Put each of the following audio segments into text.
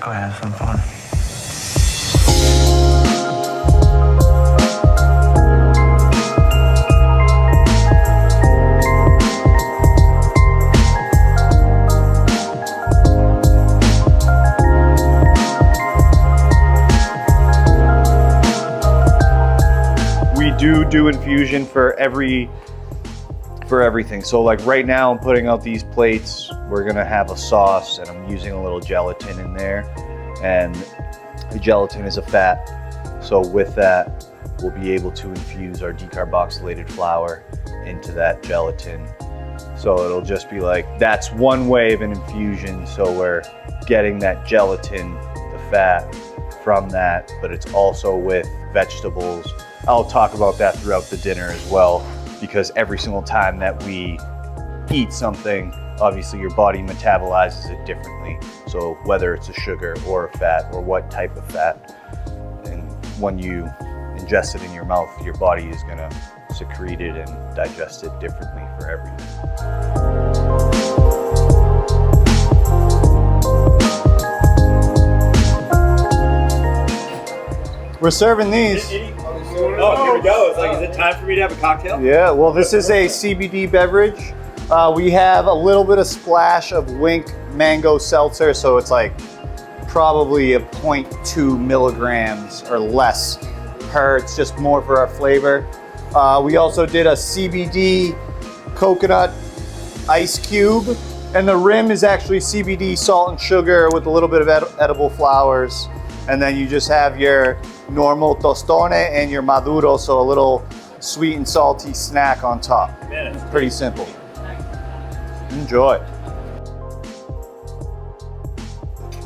go have some fun. We do infusion for everything. So like right now I'm putting out these plates. We're gonna have a sauce and I'm using a little gelatin in there. And the gelatin is a fat. So with that, we'll be able to infuse our decarboxylated flour into that gelatin. So it'll just be like, that's one way of an infusion. So we're getting that gelatin, the fat from that, but it's also with vegetables. I'll talk about that throughout the dinner as well, because every single time that we eat something, obviously your body metabolizes it differently. So whether it's a sugar or a fat or what type of fat, and when you ingest it in your mouth, your body is gonna secrete it and digest it differently for everything. We're serving these. Oh, here we go. It's like, is it time for me to have a cocktail? Yeah, well, this is a CBD beverage. We have a little bit of splash of Wink mango seltzer, so it's like probably a 0.2 milligrams or less per. It's just more for our flavor. We also did a CBD coconut ice cube, and the rim is actually CBD salt and sugar with a little bit of edible flowers. And then you just have your normal tostone and your maduro, so a little sweet and salty snack on top. Man, it's pretty simple. Enjoy.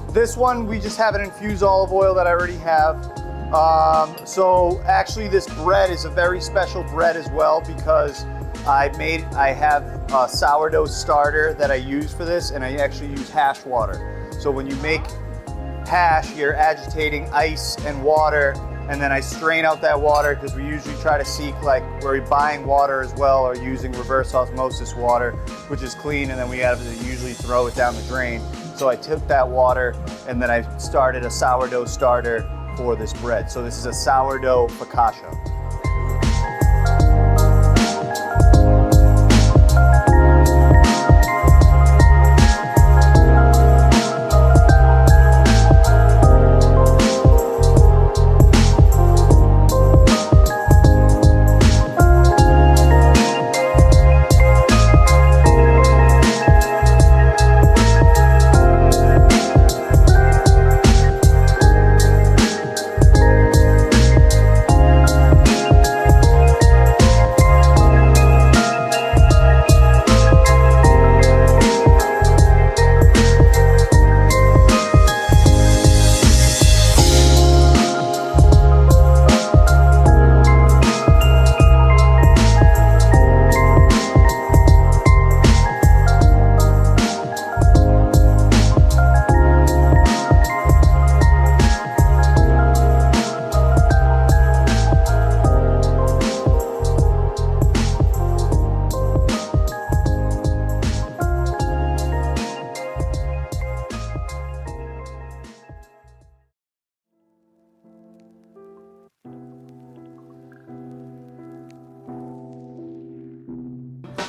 This one, we just have an infused olive oil that I already have. So actually this bread is a very special bread as well, because I have a sourdough starter that I use for this, and I actually use hash water. So when you make hash, you're agitating ice and water, and then I strain out that water, because we usually try to seek, like, we're buying water as well or using reverse osmosis water, which is clean, and then we have to usually throw it down the drain. So I took that water and then I started a sourdough starter for this bread. So this is a sourdough focaccia.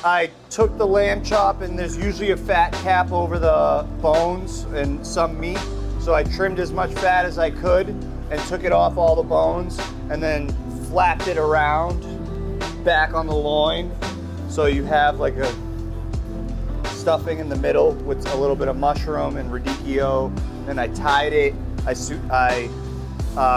I took the lamb chop, and there's usually a fat cap over the bones and some meat. So I trimmed as much fat as I could and took it off all the bones, and then flapped it around back on the loin. So you have like a stuffing in the middle with a little bit of mushroom and radicchio. And I tied it, I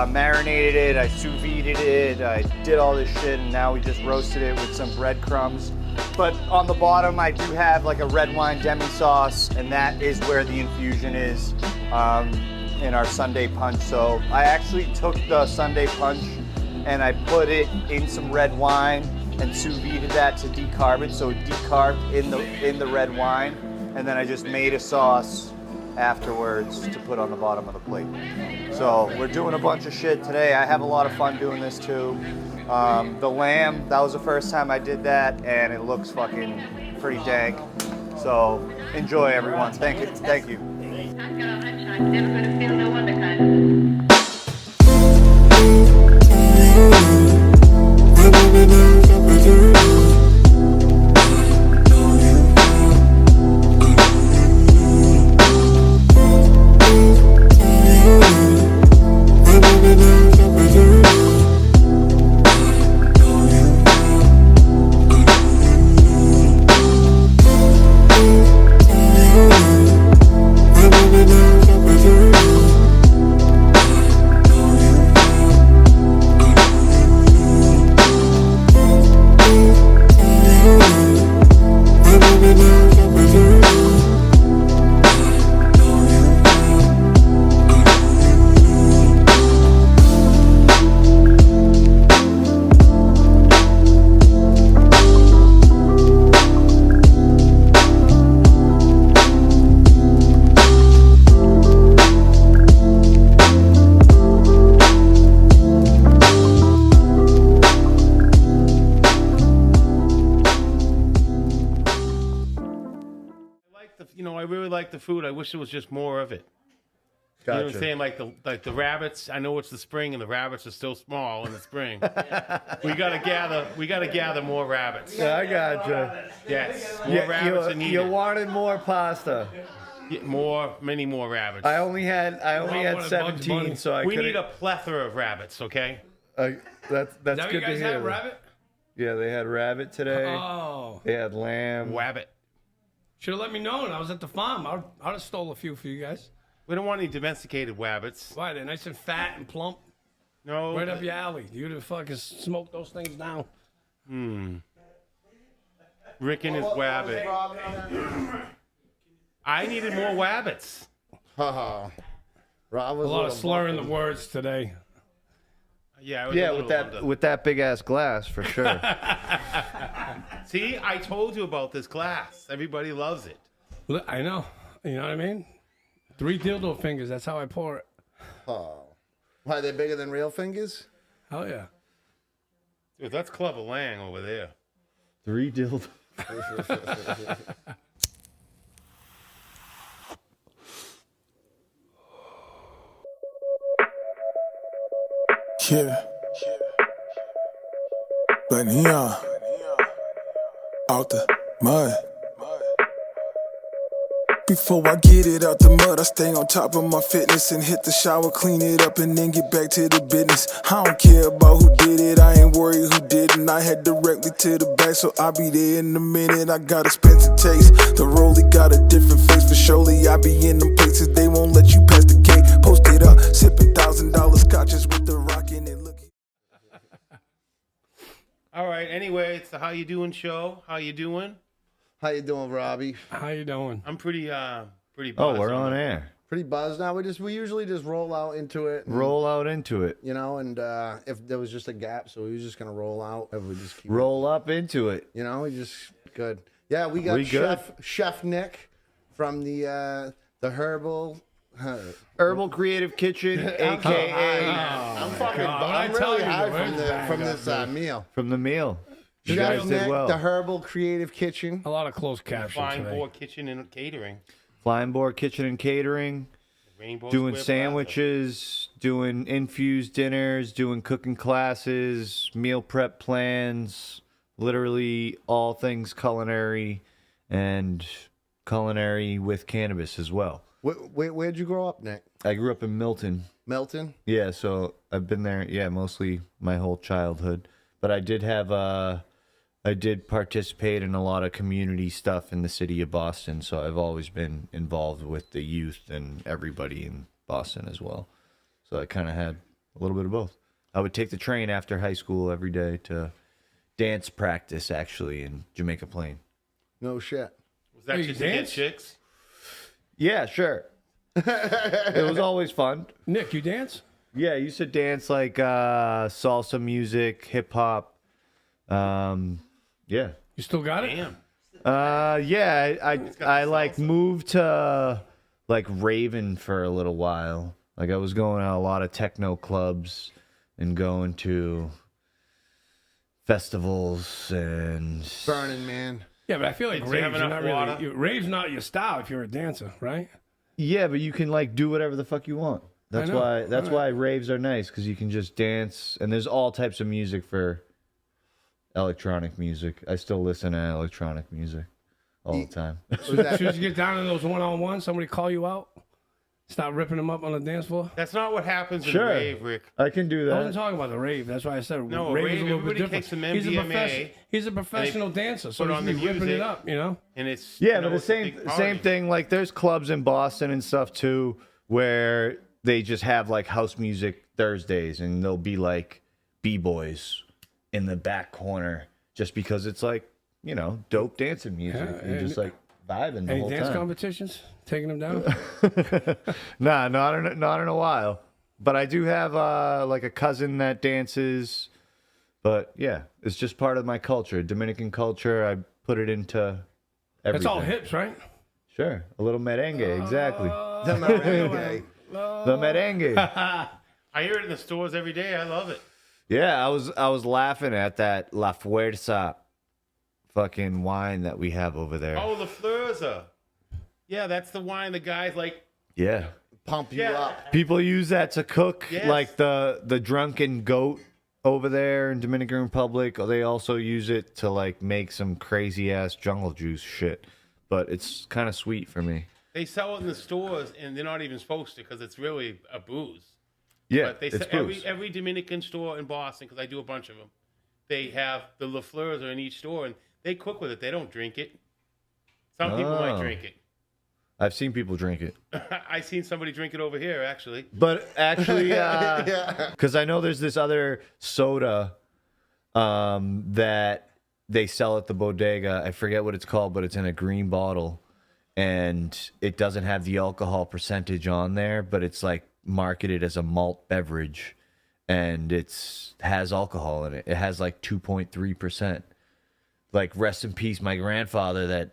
marinated it, I sous vide'd it, I did all this shit, and now we just roasted it with some breadcrumbs. But on the bottom, I do have like a red wine demi-sauce, and that is where the infusion is in our Sunday punch. So I actually took the Sunday punch and I put it in some red wine and sous vide'd that to decarb it, so it decarbed in the red wine, and then I just made a sauce afterwards to put on the bottom of the plate. So we're doing a bunch of shit today. I have a lot of fun doing this too. The lamb, that was the first time I did that, and it looks fucking pretty dank. So enjoy, everyone. Thank you. Thank you. I'm never gonna feel no other kind. I really like the food. I wish there was just more of it. You know what I'm saying? Like the rabbits. I know it's the spring and the rabbits are still small in the spring. We gotta gather more rabbits. Yeah, I gotcha. Yes, more rabbits are needed. You wanted more pasta. Yeah, many more rabbits. I only had 17, so I we couldn't. need a plethora of rabbits. Okay. That's Now good you to guys hear. have rabbit? Yeah, they had rabbit today. Oh. They had lamb. Wabbit. Should have let me know when I was at the farm. I'd have stole a few for you guys. We don't want any domesticated wabbits. Why? They're nice and fat and plump. No. Right up your alley. You'd have fucking smoked those things down. Rick and his wabbit. I needed more wabbits. Rob was A lot of slurring the words today. Yeah. I was a Yeah, little with that big ass glass for sure. See, I told you about this glass. Everybody loves it. Look, I know. You know what I mean? 3 dildo fingers. That's how I pour it. Oh. Why, they're bigger than real fingers? Hell yeah. Dude, that's Clubber Lang over there. 3 dildos. Yeah. But neon. Out the mud. Before I get it out the mud, I stay on top of my fitness and hit the shower, clean it up, and then get back to the business. I don't care about who did it, I ain't worried who didn't. I head directly to the back, so I'll be there in a minute. I got expensive taste, the rollie got a different face, for surely I be in them places they won't let you pass the gate. Post it up, sipping $1,000 scotches with the rock in it. All right. Anyway, it's the How You Doing show. How you doing? How you doing, Robbie? How you doing? I'm pretty Oh, buzzed. we're on air. Pretty buzzed now. We usually just roll out into it. And, Roll out into it. You know, and if there was just a gap, so we was just gonna roll out. If we just keep Roll up into it. You know, we just good. Yeah, we got We good? Chef Nick from the Herbal Creative Kitchen, aka I'm fucking. God, I'm I tell really you, high the from this meal. from the meal. You Chef guys Nick, did well. the Herbal Creative Kitchen. A lot of closed captions Fine today. Boar Kitchen and Catering. Flying Boar Kitchen and Catering. Rainbow Doing Square sandwiches, doing infused dinners, doing cooking classes, meal prep plans, literally all things culinary and culinary with cannabis as well. Where'd you grow up, Nick? I grew up in Milton. Milton? Yeah, so I've been there, mostly my whole childhood. But I did participate in a lot of community stuff in the city of Boston, so I've always been involved with the youth and everybody in Boston as well. So I kind of had a little bit of both. I would take the train after high school every day to dance practice, actually, in Jamaica Plain. No shit. Was that Hey, you just to get dance? chicks? Yeah, sure. It was always fun. Nick, you dance? Yeah, I used to dance like salsa music, hip hop. Yeah. You still got it? Damn. I like moved to like Raven for a little while. Like I was going to a lot of techno clubs and going to festivals and Burning Man. Yeah, but I feel like Did you have raves are enough not water? really. Raves not your style if you're a dancer, right? Yeah, but you can like do whatever the fuck you want. That's know. why. That's All why raves are nice because you can just dance, and there's all types of music for electronic music. I still listen to electronic music all the time. Should you get down in those one-on-ones? Somebody call you out? Stop ripping them up on the dance floor? That's not what happens in Sure. a rave, Rick. I can do I wasn't that. talking about the rave. That's why I said No, rave rave, is a little bit everybody different. takes some He's a MDMA, He's a professional dancer, so put he's on the be ripping it music. up, you know? And it's Yeah, you know, but the it's a big same party. thing. Like there's clubs in Boston and stuff too where they just have like house music Thursdays, and there'll be like b-boys in the back corner just because it's like, you know, dope dancing music. Yeah, and just like vibing the Any whole dance time. competitions? Taking them down? Nah, not in a while. But I do have like a cousin that dances. But yeah, it's just part of my culture, Dominican culture. I put it into everything. It's all hips, right? Sure, a little merengue, exactly. The merengue. The merengue. I hear it in the stores every day. I love it. Yeah, I was laughing at that La Fuerza fucking wine that we have over there. Oh, the Flurza. Yeah, that's the wine the guys like. Yeah. Pump you Yeah. up. People use that to cook, Yes. like the drunken goat over there in Dominican Republic. They also use it to like make some crazy ass jungle juice shit. But it's kind of sweet for me. They sell it in the stores, and they're not even supposed to because it's really a booze. Yeah, But they it's sell booze. every Dominican store in Boston, because I do a bunch of them. They have the La Flurza in each store, and they cook with it. They don't drink it. Some people might Oh. drink it. I've seen people drink it. I seen somebody drink it over here, actually. But actually, because I know there's this other soda that they sell at the bodega. I forget what it's called, but it's in a green bottle. And it doesn't have the alcohol percentage on there, but it's like marketed as a malt beverage. And it's has alcohol in it. It has like 2.3%. Like, rest in peace, my grandfather that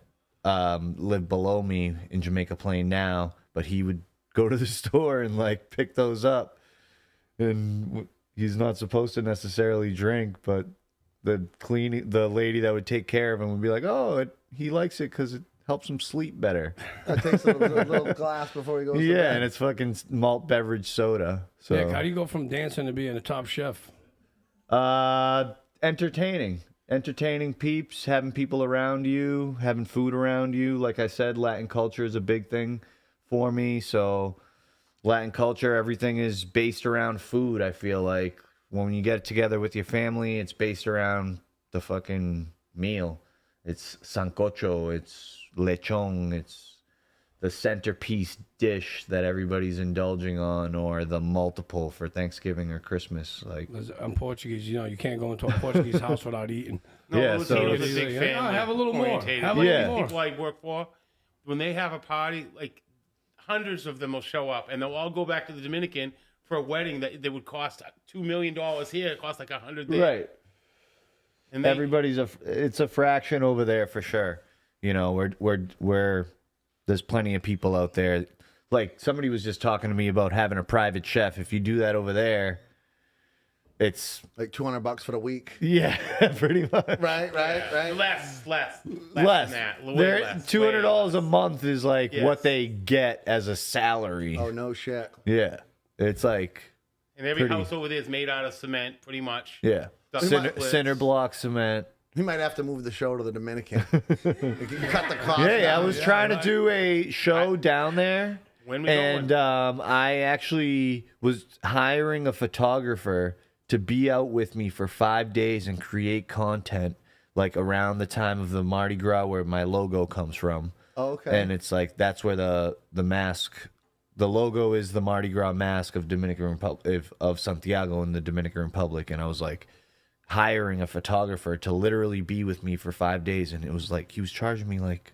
lived below me in Jamaica Plain now, but he would go to the store and like pick those up, and he's not supposed to necessarily drink, but the lady that would take care of him would be like, oh, he likes it because it helps him sleep better. It takes a little glass before he goes to Yeah, bed. and it's fucking malt beverage soda. So Nick, how do you go from dancing to being a top chef? entertaining peeps, having people around you, having food around you. Like I said, Latin culture is a big thing for me. So Latin culture, everything is based around food. I feel like when you get together with your family, it's based around the fucking meal. It's sancocho, it's lechon, it's the centerpiece dish that everybody's indulging on, or the multiple for Thanksgiving or Christmas. Like, I'm Portuguese. You know, you can't go into a Portuguese house without eating. No, Yeah, so Latino's it's- a big Yeah, family. have a little more. orientated. Have a little The more. people I work for, when they have a party, like hundreds of them will show up, and they'll all go back to the Dominican for a wedding that would cost $2 million here. It costs like $100 there. right. And they, Everybody's it's a fraction over there for sure. You know, we're there's plenty of people out there. Like, somebody was just talking to me about having a private chef. If you do that over there, it's Like $200 for the week. yeah, pretty much Right. less less. than that. Way They're less, $200 way a month is like Yes. what they get as a salary. Oh, no shit. Yeah, it's like And every pretty- house over there is made out of cement, pretty much. yeah, Duct cinder, splits. cinder block cement. He might have to move the show to the Dominican. Cut the cost Yeah, I down. was trying to do a show down there. When we And going? I actually was hiring a photographer to be out with me for 5 days and create content, like around the time of the Mardi Gras where my logo comes from. Oh, okay. And it's like that's where the mask, the logo is the Mardi Gras mask of Dominican Republic of Santiago in the Dominican Republic. And I was like hiring a photographer to literally be with me for 5 days, and it was like he was charging me like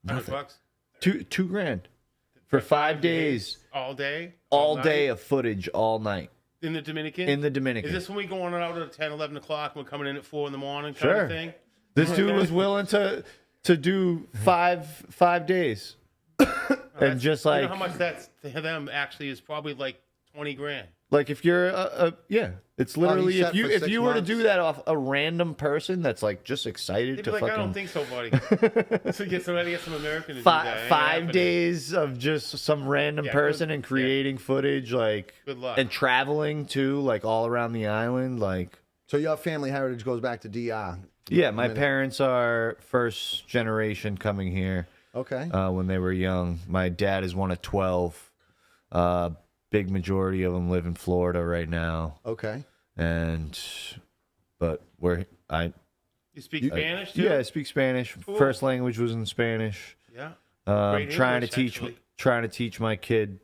$100 two grand for 5 days. all day, All night? day of footage all night in the Dominican. in the Dominican. Is this when we going out at 10, 11 o'clock? We're coming in at 4 in the morning, kind Sure. of thing. This dude was willing to do five days, and just You like know how much that's to them actually is probably like 20 grand. Like if you're it's literally set for if 6 you were to months? do that off a random person that's like just excited They'd to be like, fucking I don't think so, buddy. So get some American to do five, that. Ain't 5 happening. days of just some random Yeah, person good- and creating footage, like Good luck. and traveling too, like all around the island, like. So your family heritage goes back to DR. Yeah, my parents are first generation coming here. Okay. When they were young, my dad is one of 12. Big majority of them live in Florida right now, Okay. but You speak Spanish too? yeah, I speak Spanish. Cool. First language was in Spanish. Yeah. Trying Great to English, teach actually. trying to teach my kid.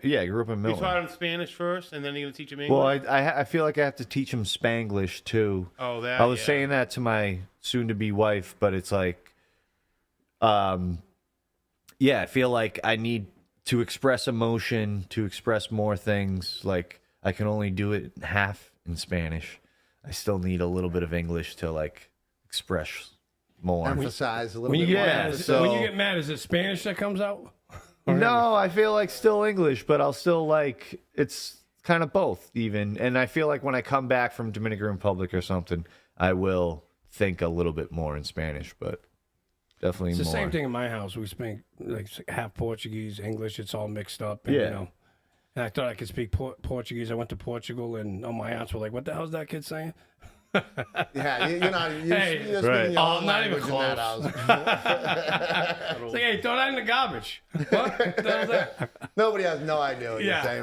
Yeah, I grew up in You Milton. taught him Spanish first, and then you're gonna teach him English. Well, I feel like I have to teach him Spanglish too. Oh, that. I was yeah. saying that to my soon-to-be wife, but it's like, yeah, I feel like I need to express emotion, to express more things. Like I can only do it half in Spanish. I still need a little bit of English to like express more. Emphasize a little When you bit get more. Yeah, mad, so- when you get mad, is it Spanish that comes out? No, I feel like still English, but I'll still like it's kind of both even. And I feel like when I come back from Dominican Republic or something, I will think a little bit more in Spanish, but definitely It's the more. same thing in my house. We speak like half Portuguese, English. It's all mixed up. And, Yeah. You know, and I thought I could speak Portuguese. I went to Portugal, and all my aunts were like, "What the hell's that kid saying?" Yeah, you're not. You're, Hey, you're right. speaking your Oh, own not even language in that close. house. It's like, "Hey, throw that in the garbage." What the hell's that? Nobody has no idea what Yeah.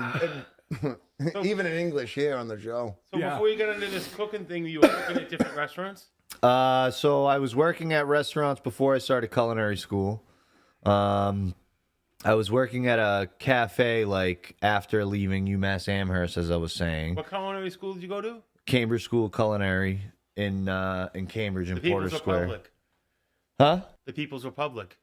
you're saying. Even in English here on the show. So Yeah. before you got into this cooking thing, you were cooking at different restaurants. So I was working at restaurants before I started culinary school. I was working at a cafe like after leaving UMass Amherst, as I was saying. What culinary school did you go to? Cambridge School of Culinary in Cambridge in The Porter People's Square. Republic. Huh? The People's Republic.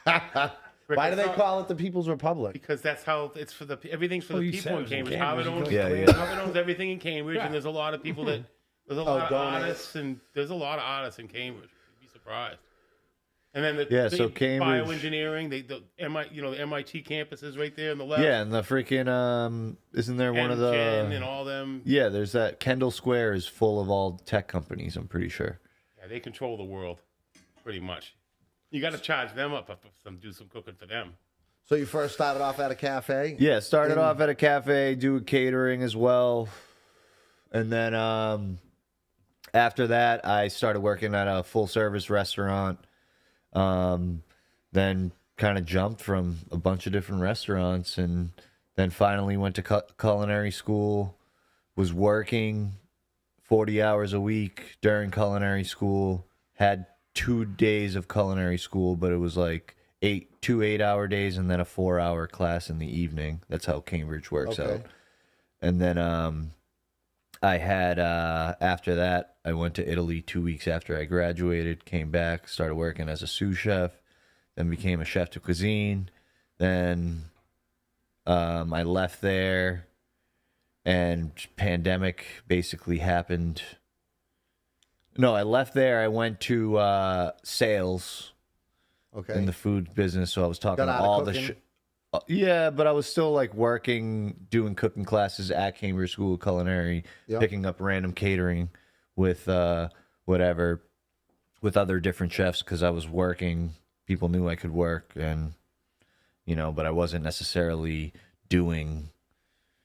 Why do they call it the People's Republic? Because that's how it's for the everything's for Oh, the you people said in it was in Cambridge. Cambridge. Howard owns, Yeah, yeah. Howard owns everything in Cambridge, and there's a lot of people that there's a lot of donate. artists, and there's a lot of artists in Cambridge. You'd be surprised. And then Yeah, so Cambridge- bioengineering, the MIT campus is right there on the left. Yeah, and the freaking isn't there one of the Gen and all them. Yeah, there's that Kendall Square is full of all tech companies, I'm pretty sure. Yeah, they control the world, pretty much. You got to charge them up if do some cooking for them. So you first started off at a cafe? Yeah, started off at a cafe, do catering as well. And then after that, I started working at a full service restaurant. Then kind of jumped from a bunch of different restaurants and then finally went to culinary school, was working 40 hours a week during culinary school, had 2 days of culinary school, but it was like 2 8-hour days and then a 4-hour class in the evening. That's how Cambridge works Okay. out. And then I had after that I went to Italy 2 weeks after I graduated, came back, started working as a sous chef, then became a chef de cuisine. Then I left there and pandemic basically happened. No, I left there. I went to sales Okay. in the food business, so I was talking Got to out of all the cooking? yeah, but I was still like working, doing cooking classes at Cambridge School of Culinary, Yep. picking up random catering with whatever, with other different chefs because I was working. People knew I could work, and but I wasn't necessarily doing.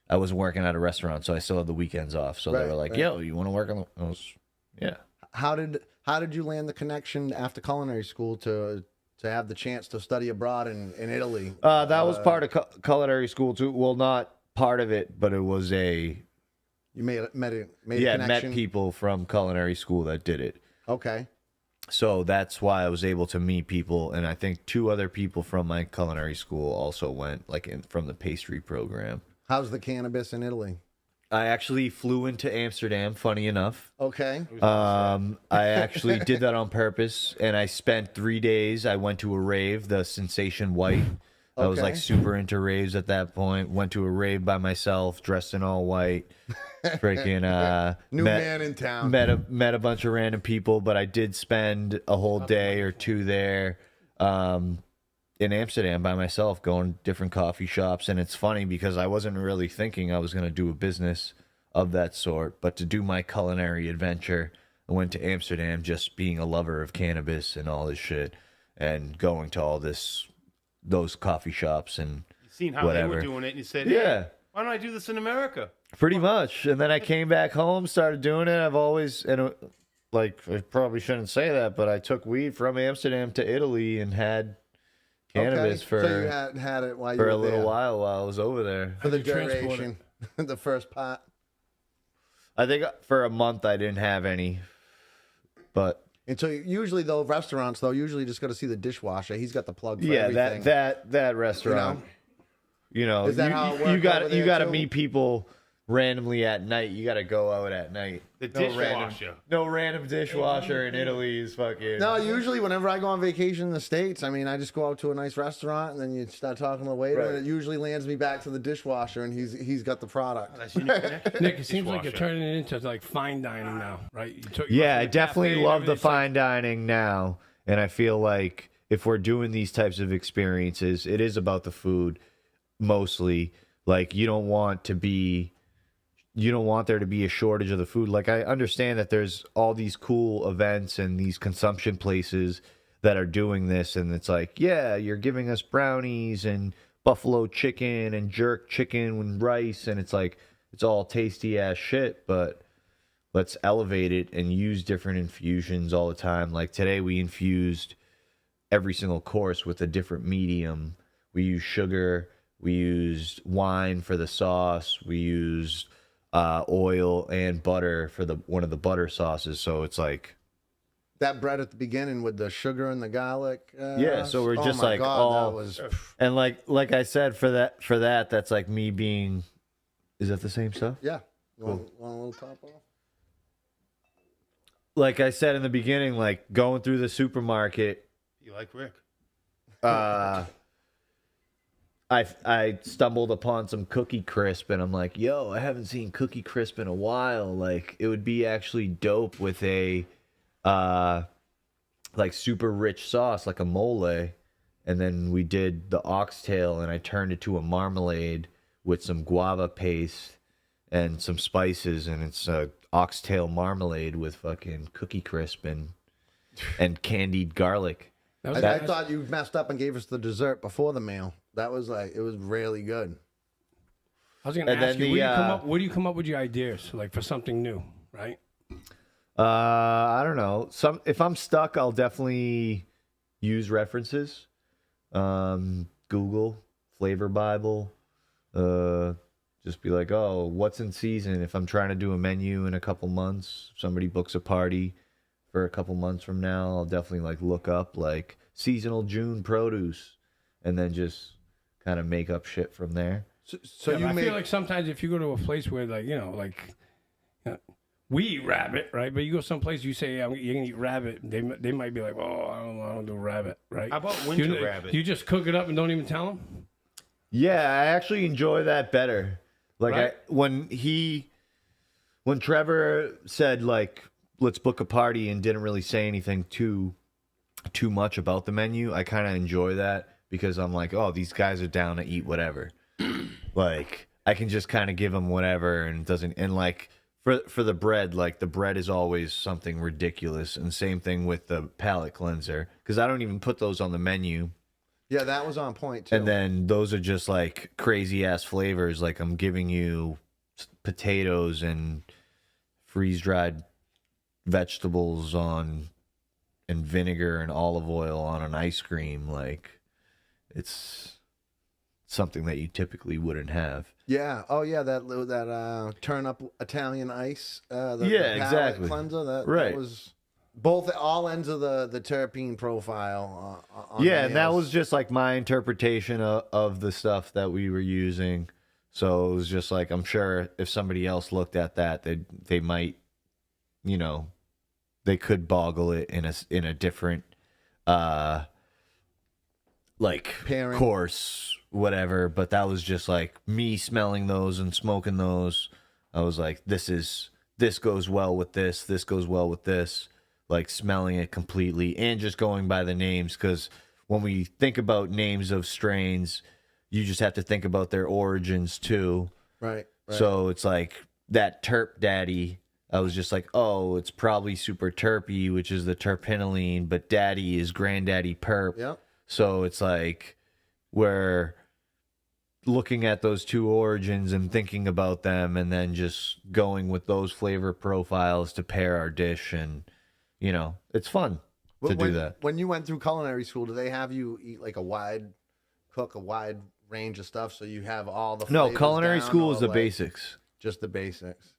I wasn't working at a restaurant, so I still had the weekends off. So they Right, were like, right. "Yo, you want to work on the?" I was, yeah. How did you land the connection after culinary school to have the chance to study abroad in Italy? That was part of culinary school too. Well, not part of it, but it was a You met a met connection. people from culinary school that did it. Okay. So that's why I was able to meet people, and I think 2 other people from my culinary school also went from the pastry program. How's the cannabis in Italy? I actually flew into Amsterdam, funny enough. Okay. I actually did that on purpose, and I spent 3 days. I went to a rave, the Sensation White. I was like Okay. super into raves at that point. Went to a rave by myself, dressed in all white. Freaking New man in town. Met a bunch of random people, but I did spend a whole day or two there. in Amsterdam by myself, going to different coffee shops. And it's funny because I wasn't really thinking I was going to do a business of that sort. But to do my culinary adventure, I went to Amsterdam just being a lover of cannabis and all this shit and going to all those coffee shops and Seen how whatever. they were doing it, and you said, Yeah. why don't I do this in America? Pretty much. And then I came back home, started doing it. I've always, and like, I probably shouldn't say that, but I took weed from Amsterdam to Italy and had cannabis So for you had it while you for were a little there. while I was over there. For the How'd you transport duration, the first part. I think for a month I didn't have any, but And so usually though, restaurants though, usually just got to see the dishwasher. He's got the plug for yeah, everything. that restaurant, you know, Is that how it you worked got over you there, got to too? meet people randomly at night. You got to go out at night. The Random, dishwasher. no random dishwasher in Italy is fucking. No, usually whenever I go on vacation in the States, I mean, I just go out to a nice restaurant and then you start talking to the waiter, and it usually lands me back to the dishwasher, and he's got the product. That's your new connection. Nick, it seems like you're Dishwasher. turning it into like fine dining now, right? Yeah, I definitely love the fine. fine dining now, and I feel like if we're doing these types of experiences, it is about the food mostly. Like you don't want there to be a shortage of the food. Like I understand that there's all these cool events and these consumption places that are doing this, and it's like, yeah, you're giving us brownies and buffalo chicken and jerk chicken and rice, and it's like it's all tasty ass shit, but let's elevate it and use different infusions all the time. Like today we infused every single course with a different medium. We used sugar, we used wine for the sauce, we used oil and butter for one of the butter sauces. So it's like That bread at the beginning with the sugar and the garlic. yeah, so we're just my like God, all that was, and like I said for that that's like me being. Is that the same stuff? yeah. You want a little top off? Like I said in the beginning, like going through the supermarket. You like Rick? I stumbled upon some Cookie Crisp, and I'm like, yo, I haven't seen Cookie Crisp in a while. Like, it would be actually dope with a, like, super rich sauce, like a mole. And then we did the oxtail, and I turned it to a marmalade with some guava paste and some spices, and it's a oxtail marmalade with fucking Cookie Crisp and candied garlic. I thought you messed up and gave us the dessert before the meal. That was like, it was really good. I was going to And ask then you, the, where do you come up with your ideas, like for something new, right? I don't know. If I'm stuck, I'll definitely use references. Google, Flavor Bible. Just be like, oh, what's in season? If I'm trying to do a menu in a couple months, if somebody books a party for a couple months from now, I'll definitely like look up like seasonal June produce, and then just kind of make up shit from there. So Yeah, you I made feel like sometimes if you go to a place where like, we eat rabbit, right? But you go someplace, you say, you're going to eat rabbit. They might be like, oh, I don't do rabbit, right? How about winter rabbit? You just cook it up and don't even tell them? Yeah, I actually enjoy that better. Like Right. when Trevor said like, let's book a party and didn't really say anything too much about the menu, I kind of enjoy that because I'm like, oh, these guys are down to eat whatever. Like I can just kind of give them whatever, and it doesn't. And like for the bread, like the bread is always something ridiculous, and same thing with the palate cleanser because I don't even put those on the menu. Yeah, that was on point too. And then those are just like crazy ass flavors. Like I'm giving you potatoes and freeze dried vegetables and vinegar and olive oil on an ice cream. Like it's something that you typically wouldn't have. Yeah. Oh, yeah. That turn up Italian ice. The palate exactly. Cleanser. That Right. was all ends of the terpene profile. On Yeah, and that nails. was just like my interpretation of the stuff that we were using. So it was just like, I'm sure if somebody else looked at that, they might, they could boggle it in a different like Pairing. course, whatever. But that was just like me smelling those and smoking those. I was like, this goes well with this goes well with this. Like smelling it completely and just going by the names, because when we think about names of strains, you just have to think about their origins too. Right. So it's like that terp daddy. I was just like, oh, it's probably super terpy, which is the terpinolene, but daddy is granddaddy perp. Yep. So it's like we're looking at those two origins and thinking about them and then just going with those flavor profiles to pair our dish. And, it's fun to do that. When you went through culinary school, do they have you eat like a wide range of stuff so you have all the No, flavors culinary down, school or is the like basics. just the basics?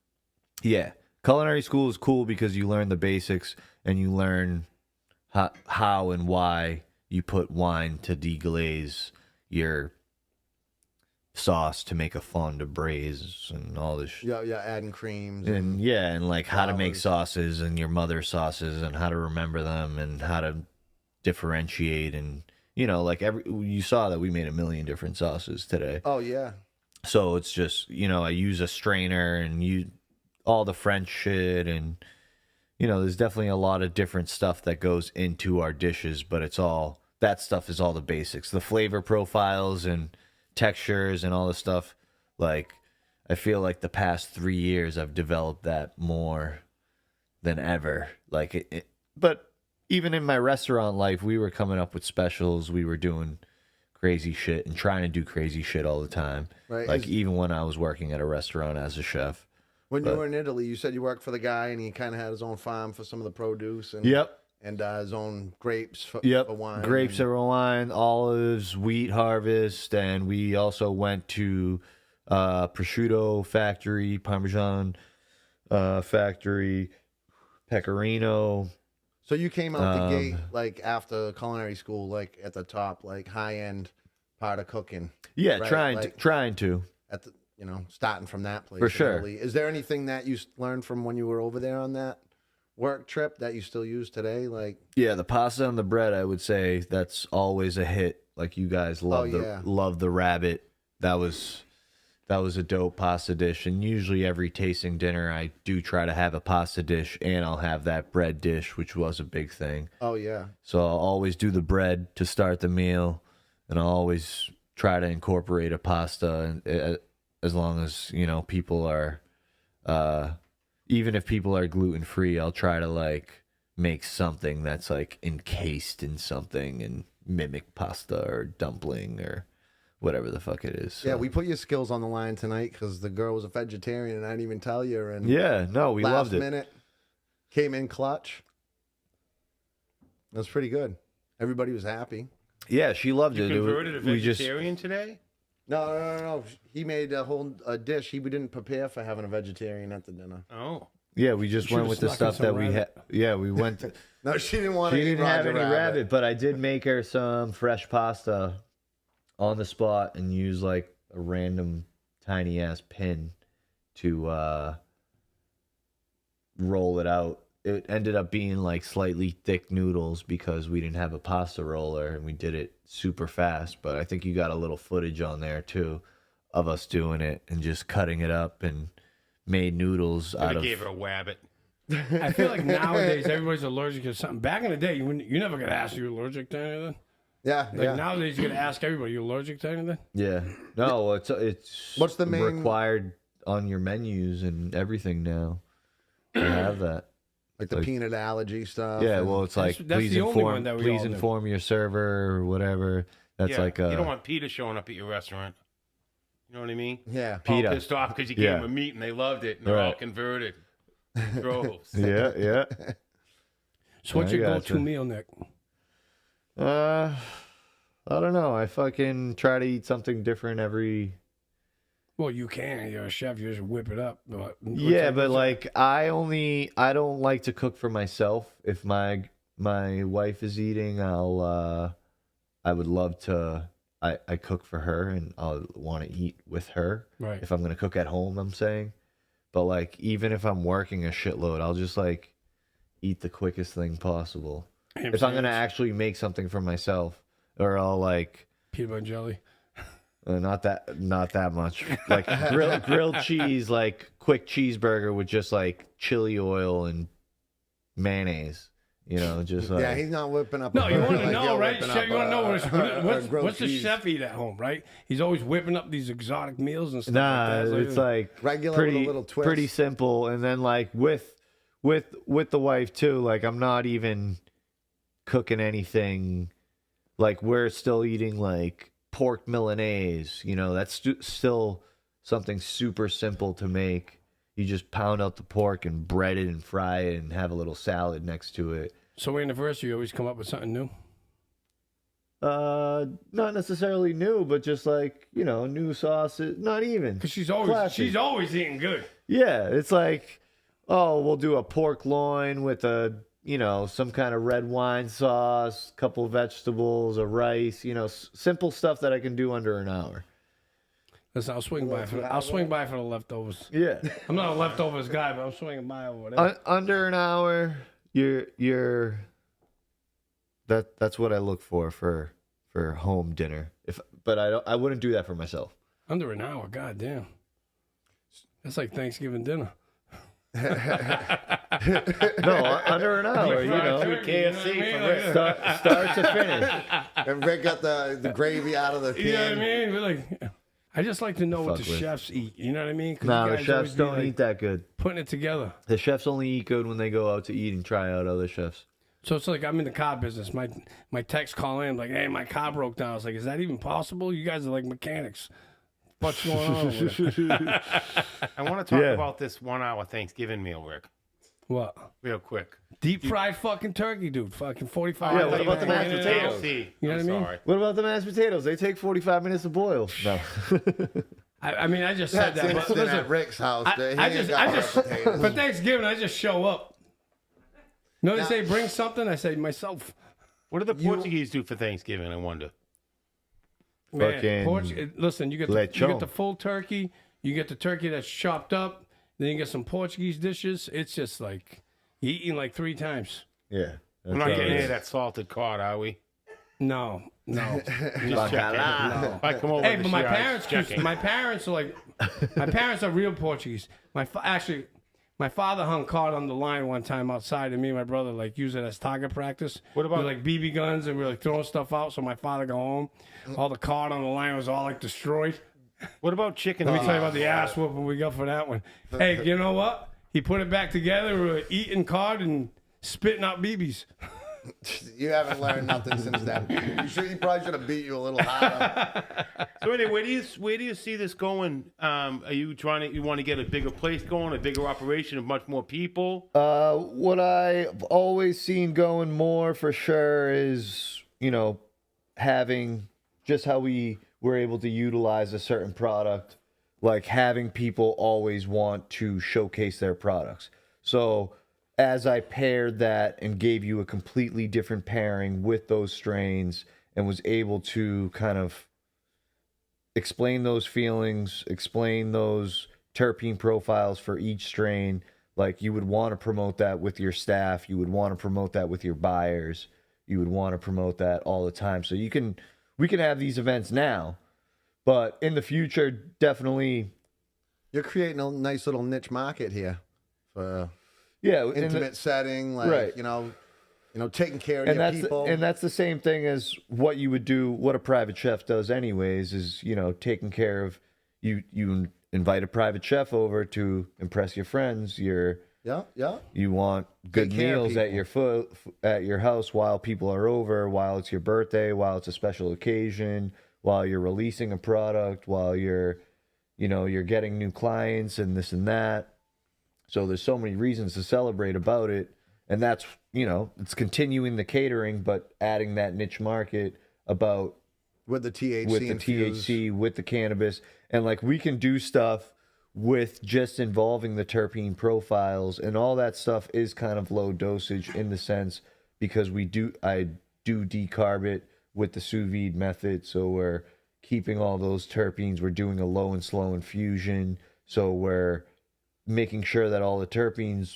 Yeah. Culinary school is cool because you learn the basics and you learn how and why you put wine to deglaze your sauce to make a fond de braise and all this shit. Yeah, adding creams. And like how to make flowers. sauces and your mother's sauces and how to remember them and how to differentiate. And, you saw that we made 1 million different sauces today. Oh, yeah. So it's just, I use a strainer and all the French shit. And, there's definitely a lot of different stuff that goes into our dishes, but that stuff is all the basics. The flavor profiles and textures and all this stuff. Like, I feel like the past 3 years I've developed that more than ever. Like, but even in my restaurant life, we were coming up with specials. We were doing crazy shit and trying to do crazy shit all the time. Right. Like, even when I was working at a restaurant as a chef. When you were in Italy, you said you worked for the guy and he kind of had his own farm for some of the produce. And, Yep. And his own grapes for wine. Grapes for wine, olives, wheat harvest, and we also went to prosciutto factory, Parmesan factory, Pecorino. So you came out the gate, like, after culinary school, like, at the top, like, high-end part of cooking. Yeah, right? trying to. At the, starting from that place. For sure. Italy. Is there anything that you learned from when you were over there on that work trip that you still use today? Like, yeah, the pasta and the bread, I would say that's always a hit. Like, you guys love the rabbit. That was a dope pasta dish. And usually every tasting dinner I do try to have a pasta dish and I'll have that bread dish, which was a big thing. Oh yeah. So I'll always do the bread to start the meal, and I'll always try to incorporate a pasta, and as long as people are even if people are gluten-free, I'll try to, like, make something that's, like, encased in something and mimic pasta or dumpling or whatever the fuck it is. So. Yeah, we put your skills on the line tonight because the girl was a vegetarian and I didn't even tell you. And yeah, no, we loved it. Last minute, came in clutch. It was pretty good. Everybody was happy. Yeah, she loved You it. converted a vegetarian today? No. He made a whole dish. He didn't prepare for having a vegetarian at the dinner. Oh. Yeah, we just went with the stuff that we had. Yeah, we went. No, she didn't want. She to didn't have any rabbit, but I did make her some fresh pasta on the spot and use like a random tiny ass pin to roll it out. It ended up being like slightly thick noodles because we didn't have a pasta roller and we did it super fast. But I think you got a little footage on there too of us doing it and just cutting it up and made noodles out of. Gave her a wabbit. I feel like nowadays everybody's allergic to something. Back in the day, you're never gonna ask you allergic to anything. Yeah, Nowadays, you're gonna ask everybody, you allergic to anything? Yeah, no, it's what's the main required on your menus and everything now. You have that. Like the peanut allergy stuff. Yeah, well, it's like that's please the only one that we all inform your server or whatever. That's like you don't want PETA showing up at your restaurant. You know what I mean? Yeah, PETA. All pissed off because you gave them a meat and they loved it and they're all converted. Droves. Yeah. So what's your go-to meal, Nick? I don't know. I fucking try to eat something different every. Well, you can. You're a chef. You just whip it up. But like I don't like to cook for myself. If my wife is eating, I would love to. I cook for her and I'll want to eat with her. Right. If I'm gonna cook at home, I'm saying. But like even if I'm working a shitload, I'll just like eat the quickest thing possible. If I'm gonna actually make something for myself, or I'll like peanut butter and jelly. Not that much. Like grilled cheese, like quick cheeseburger with just like chili oil and mayonnaise You know, just like Yeah, he's not whipping up. No, a you burger want to like know, you're right? whipping Chef, up you want to know a grilled what's the cheese. chef eat at home, right? He's always whipping up these exotic meals and stuff nah, like that. it's like Regular pretty, with a little twist. pretty simple. And then like with the wife too, like I'm not even cooking anything. Like we're still eating like pork Milanese. You know, that's still something super simple to make. You just pound out the pork and bread it and fry it and have a little salad next to it. So anniversary, you always come up with something new. Not necessarily new, but just like, you know, new sauces. Not even. Because she's Classic. always eating good. Yeah, it's like, oh, we'll do a pork loin with a, you know, some kind of red wine sauce, couple vegetables, a rice, you know, simple stuff that I can do under an hour. Listen, I'll swing by for the leftovers. Yeah. I'm not a leftovers guy, but I'm swinging by over there. Under an hour, you're that's what I look for home dinner. But I wouldn't do that for myself. Under an hour, goddamn. That's like Thanksgiving dinner. No, under an hour, you know. KFC for Rick. Start to finish. And Rick got the gravy out of the pan. You know what I mean? We're like, I just like to know what the Fuck with. chefs eat. You know what I mean? 'Cause No, you the guys chefs always be, don't like, eat that good. putting it together. The chefs only eat good when they go out to eat and try out other chefs. So it's like I'm in the car business. My techs call in like, "Hey, my car broke down." I was like, "Is that even possible? You guys are like mechanics. What's going on over there?" I want to talk about this 1 hour Thanksgiving meal, Rick, What? real quick. Deep fried fucking turkey, dude. Fucking 45 Yeah, minutes. what about the mashed potatoes? KFC. You know what I mean? Sorry. What about the mashed potatoes? They take 45 minutes to boil. No. I mean, I just said That's that. But instant listen, at Rick's house. He I ain't just got potatoes. for Thanksgiving, I just show up. You know, they say bring something. I say myself. What do the Portuguese do for Thanksgiving, I wonder? Fucking listen, you get lechon. the full turkey. You get the turkey that's chopped up. Then you get some Portuguese dishes. It's just like you eating like 3 times. Yeah. We're not getting any of that salted cod, are we? No. Just checking. Bacala. If I come over Hey, this but my year, I was parents, checking. my parents are like, my parents are real Portuguese. My father hung cod on the line one time outside, and me and my brother like use it as target practice. What about- we like BB guns, and we were like throwing stuff out. So my father go home, all the cod on the line was all like destroyed. What about chicken? Let me tell you about the ass whooping we got for that one. Hey, you know what? He put it back together. We were eating cod and spitting out BBs. You haven't learned nothing since then. He probably should have beat you a little harder. So anyway, where do you see this going? Are you you want to get a bigger place going, a bigger operation of much more people? What I've always seen going more for sure is, you know, having just how we were able to utilize a certain product, like having people always want to showcase their products. So as I paired that and gave you a completely different pairing with those strains and was able to kind of explain those feelings, explain those terpene profiles for each strain, like you would want to promote that with your staff, you would want to promote that with your buyers, you would want to promote that all the time. So we can have these events now, but in the future, definitely. You're creating a nice little niche market here for intimate setting, like right. you know, taking care of and your that's people. and that's the same thing as what you would do, what a private chef does anyways, is, you know, taking care of you invite a private chef over to impress your friends. You want good Take care of meals at your house while people are over, while it's your birthday, while it's a special occasion, while you're releasing a product, while you're getting new clients and this and that. So there's so many reasons to celebrate about it. And that's, you know, it's continuing the catering, but adding that niche market about with the THC, with the cannabis. And like we can do stuff with just involving the terpene profiles, and all that stuff is kind of low dosage in the sense because I do decarb it with the sous vide method. So we're keeping all those terpenes. We're doing a low and slow infusion. So we're making sure that all the terpenes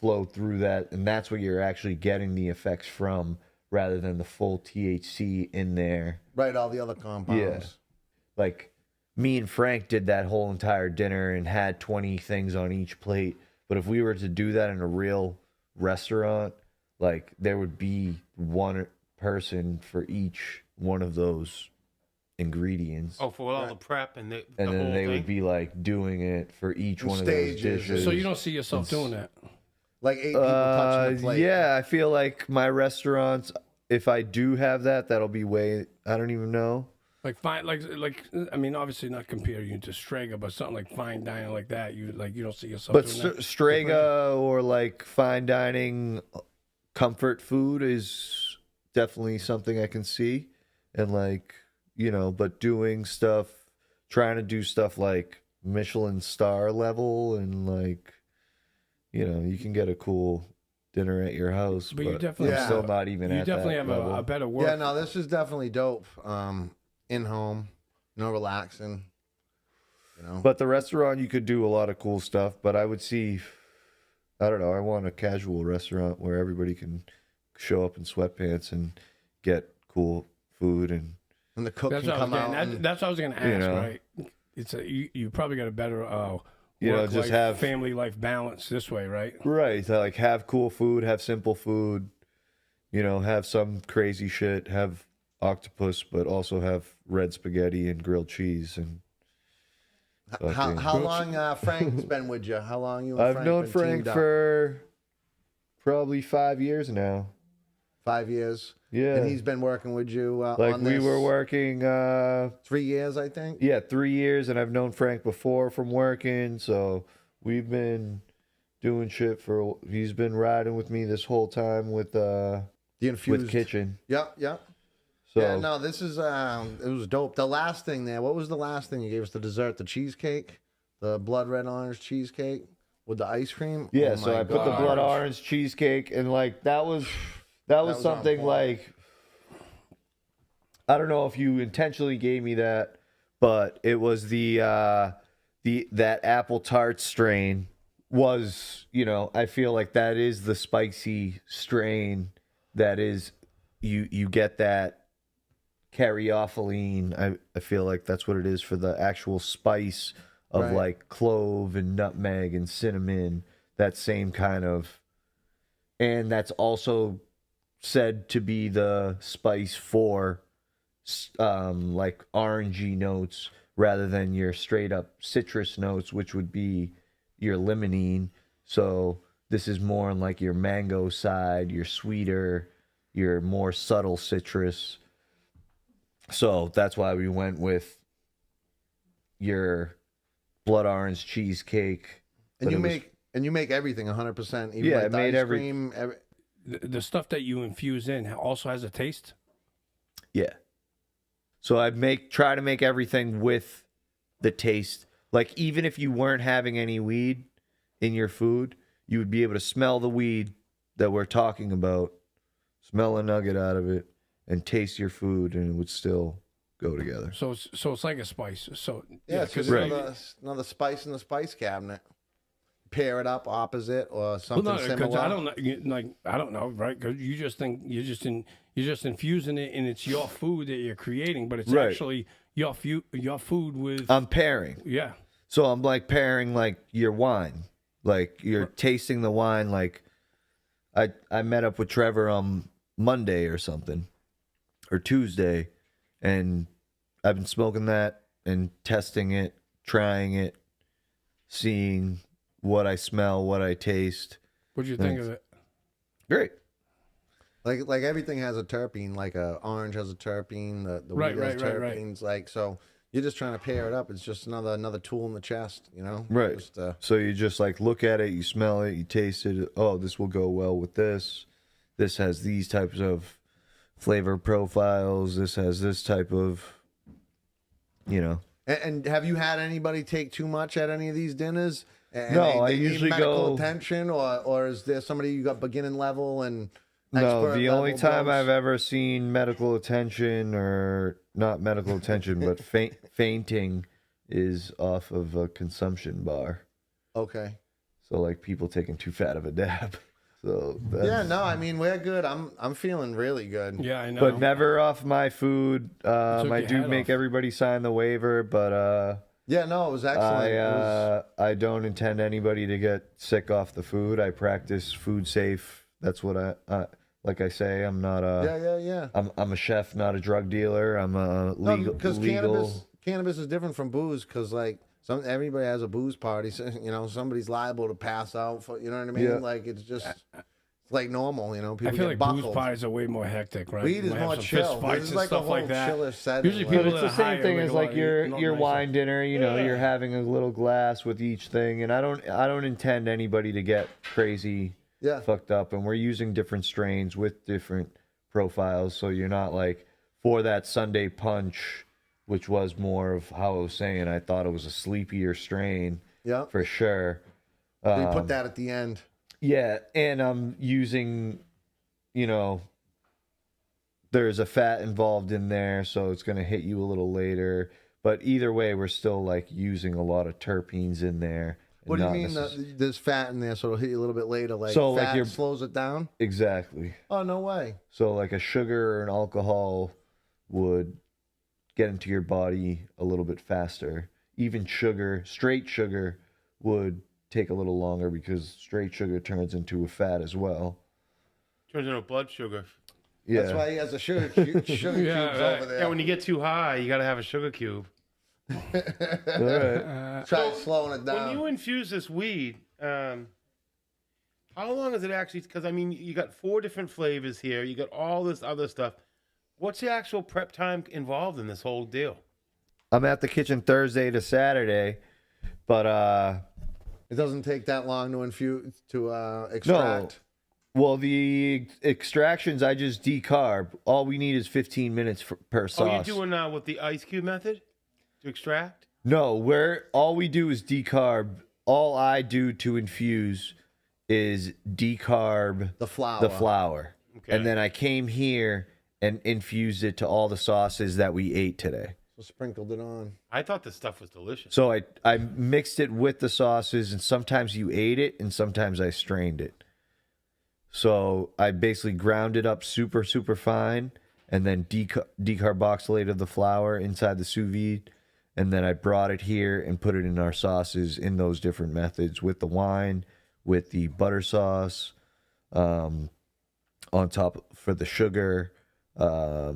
flow through that, and that's what you're actually getting the effects from, rather than the full THC in there. Right, all the other compounds. Yeah. Like me and Frank did that whole entire dinner and had 20 things on each plate. But if we were to do that in a real restaurant, like there would be one person for each one of those ingredients. Oh, for all the prep and the And then whole they thing? would be like doing it for each In one of those stages. dishes. So you don't see yourself doing that? Like 8 people touching the plate. Yeah, I feel like my restaurants, if I do have that, that'll be way, I don't even know. Like fine, like I mean, obviously not comparing you to Strega, but something like fine dining like that, you don't see yourself But doing that. Strega or like fine dining comfort food is definitely something I can see. And like, you know, but trying to do stuff like Michelin star level and like, you know, you can get a cool dinner at your house, but you definitely I'm still not even you at definitely that have level. a better work. Yeah, no, this is definitely dope. In home, no relaxing. You know. But the restaurant, you could do a lot of cool stuff, but I would see, I don't know, I want a casual restaurant where everybody can show up in sweatpants and get cool food and the cook That's can what I was come out. getting. and- That's what I was going to ask. You know. Right? It's you probably got a better You know, work just life, have- family life balance this way, right? right, so like have cool food, have simple food, you know, have some crazy shit, have octopus, but also have red spaghetti and grilled cheese and. How long Frank's been with you? How long you? And I've Frank known been Frank teamed up? for probably 5 years now. 5 years. Yeah. And he's been working with you Like on we this were working 3 years, I think. yeah, 3 years, and I've known Frank before from working, so we've been doing shit for. He's been riding with me this whole time with The infused. with kitchen. Yep, yep. So Yeah, no, this is it was dope. The last thing there, what was the last thing you gave us? The dessert, the cheesecake, the blood red orange cheesecake with the ice cream. yeah, Oh so my I put the God. blood orange cheesecake, and like that was was on something point. like I don't know if you intentionally gave me that, but it was that apple tart strain was, you know, I feel like that is the spicy strain that is you get that caryophyllene. I feel like that's what it is for the actual spice of Right. like clove and nutmeg and cinnamon, that same kind of, and that's also said to be the spice for like orangey notes rather than your straight up citrus notes, which would be your limonene. So this is more on like your mango side, your sweeter, your more subtle citrus. So that's why we went with your blood orange cheesecake. And But you it was- make everything 100%. Even Yeah, like it the made ice every- cream. The stuff that you infuse in also has a taste. Yeah. So I try to make everything with the taste. Like even if you weren't having any weed in your food, you would be able to smell the weed that we're talking about, smell a nugget out of it, and taste your food, and it would still go together. So it's like a spice. So Yeah, so because there's another spice in the spice cabinet. Pair it up opposite or something similar. I don't know, I don't know, right? Because you just think you're just infusing it, and it's your food that you're creating, but it's Right. actually your food with I'm pairing. yeah. So I'm like pairing like your wine. Like you're tasting the wine. Like I met up with Trevor on Monday or something, or Tuesday, and I've been smoking that and testing it, trying it, seeing what I smell, what I taste. What'd you think of it? Great. Like everything has a terpene. Like a orange has a terpene. The Right, weed has right, right. terpenes. Like so, you're just trying to pair it up. It's just another tool in the chest. You know. Right. Just, So you just like look at it, you smell it, you taste it. Oh, this will go well with this. This has these types of flavor profiles. This has this type of, you know. and have you had anybody take too much at any of these dinners? And No, I they need usually medical go- attention, or is there somebody you got beginning level and No, expert the only level time blokes? I've ever seen medical attention, or not medical attention, but fainting is off of a consumption bar. Okay. So like people taking too fat of a dab. So that's, Yeah, no, I mean we're good. I'm feeling really good. Yeah, I know. but never off my food. I your do hat make off. everybody sign the waiver, but Yeah, no, it was excellent. I don't intend anybody to get sick off the food. I practice food safe That's what I like I say, I'm not a Yeah. I'm a chef, not a drug dealer. I'm a legal Because cannabis is different from booze. Because like everybody has a booze party. So, you know, somebody's liable to pass out. For, you know what I mean? Yeah. Like it's just like normal. You know, people I feel get like buckled. booze parties are way more hectic, right? Weed is Might have more some chill. fist fights This is and like a stuff whole like that. chiller setting. Usually like- people But that it's the are same higher thing make as a like lot- your not your nicer. wine dinner. You know, you're having a little glass with each thing, and I don't intend anybody to get crazy fucked up. And we're using different strains with different profiles, so you're not like for that Sunday punch, which was more of how I was saying. I thought it was a sleepier strain, for sure. So you put that at the end. Yeah, and I'm using, you know, there's a fat involved in there, so it's going to hit you a little later. But either way, we're still like using a lot of terpenes in there. What do you mean there's fat in there, so it'll hit you a little bit later? Like So, like, fat slows it down? Exactly. Oh, no way. So like a sugar or an alcohol would get into your body a little bit faster. Even sugar, straight sugar, would take a little longer because straight sugar turns into a fat as well. Turns into blood sugar. Yeah. That's why he has a sugar cubes over there. Yeah, when you get too high, you got to have a sugar cube. All right. Try slowing it down. When you infuse this weed, how long is it actually? Because I mean, you got 4 different flavors here. You got all this other stuff. What's the actual prep time involved in this whole deal? I'm at the kitchen Thursday to Saturday, but it doesn't take that long to infuse extract. No. Well, the extractions I just decarb. All we need is 15 minutes per sauce. Oh, you're doing with the ice cube method to extract? No, all we do is decarb. All I do to infuse is decarb the flour. Okay. And then I came here and infused it to all the sauces that we ate today. So sprinkled it on. I thought this stuff was delicious. So I mixed it with the sauces, and sometimes you ate it, and sometimes I strained it. So I basically ground it up super, super fine, and then decarboxylated the flour inside the sous vide, and then I brought it here and put it in our sauces in those different methods with the wine, with the butter sauce, on top for the sugar. So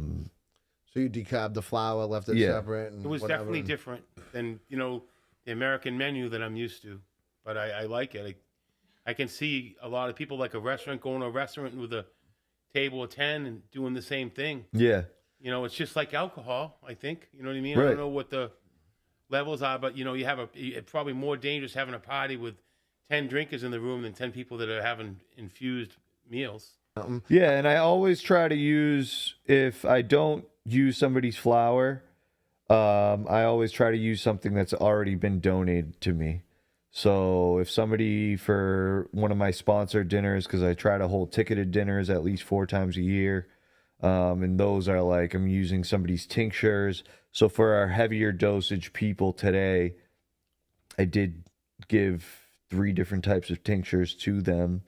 you decarb the flour, left it separate. And it was definitely different than the American menu that I'm used to, but I like it. I can see a lot of people like a restaurant going to a restaurant with a table of 10 and doing the same thing. Yeah. It's just like alcohol, I think. You know what I mean? Right. I don't know what the levels are, but it's probably more dangerous having a party with 10 drinkers in the room than 10 people that are having infused meals. Yeah, and I always try to use, if I don't use somebody's flour, I always try to use something that's already been donated to me. So if somebody, for one of my sponsored dinners, because I try to hold ticketed dinners at least 4 times a year, and those are like, I'm using somebody's tinctures. So for our heavier dosage people today, I did give 3 different types of tinctures to them.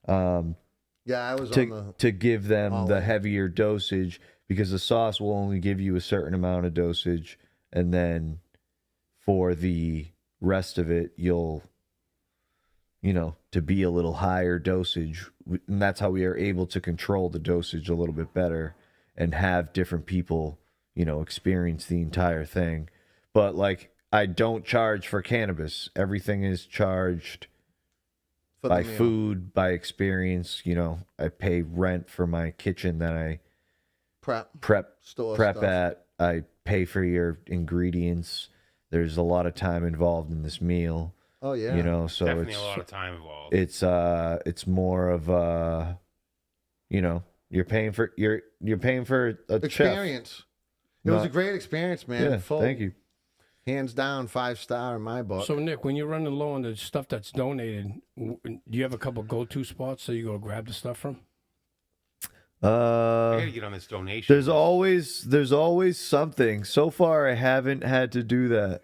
I was to give them the heavier dosage, because the sauce will only give you a certain amount of dosage, and then for the rest of it, you'll, to be a little higher dosage, and that's how we are able to control the dosage a little bit better and have different people, experience the entire thing. But like, I don't charge for cannabis. Everything is charged by food, by experience. I pay rent for my kitchen that I prep at. I pay for your ingredients. There's a lot of time involved in this meal. Oh yeah. So definitely a lot of time involved. It's more of you're paying for a experience. Chef. It was a great experience, man. Yeah, thank you. Hands down, 5-star in my book. So, Nick, when you're running low on the stuff that's donated, do you have a couple go-to spots so you go grab the stuff from? I gotta get on this donation. There's always something. So far, I haven't had to do that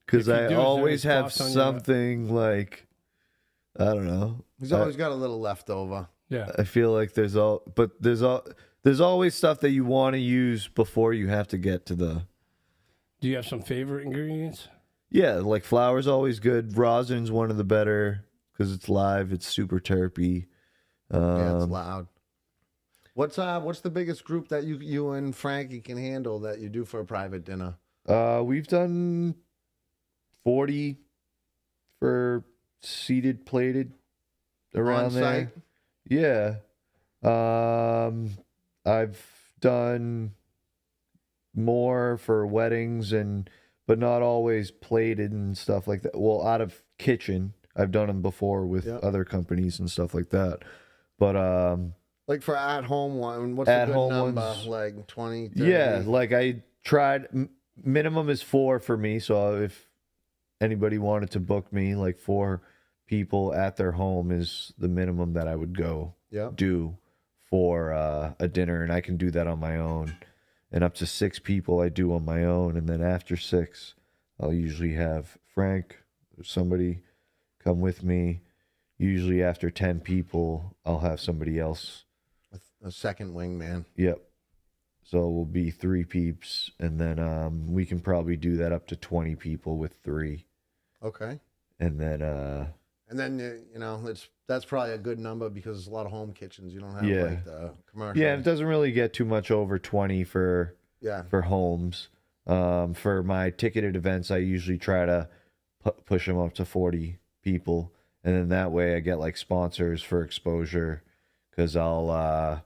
because I always have something like, I don't know. He's always got a little left over. Yeah, I feel like there's always stuff that you want to use before you have to get to the. Do you have some favorite ingredients? Yeah, like flour's always good. Rosin's one of the better because it's live. It's super terpy. Yeah, it's loud. What's the biggest group that you and Frankie can handle that you do for a private dinner? We've done 40 for seated, plated, around there. Yeah. I've done more for weddings but not always plated and stuff like that. Well, out of kitchen, I've done them before with other companies and stuff like that. But like for at home one, what's a good number? Ones, like 20, 30? Yeah, like I tried. Minimum is 4 for me. So if anybody wanted to book me, like 4 people at their home is the minimum that I would go do for a dinner, and I can do that on my own. And up to 6 people I do on my own, and then after 6, I'll usually have Frank or somebody come with me. Usually after 10 people, I'll have somebody else. A second wingman. Yep. So we'll be 3 peeps, and then we can probably do that up to 20 people with 3. Okay. And then that's probably a good number because there's a lot of home kitchens. You don't have like the commercial. Yeah, it doesn't really get too much over 20 for homes. For my ticketed events, I usually try to push them up to 40 people, and then that way I get like sponsors for exposure, because I'll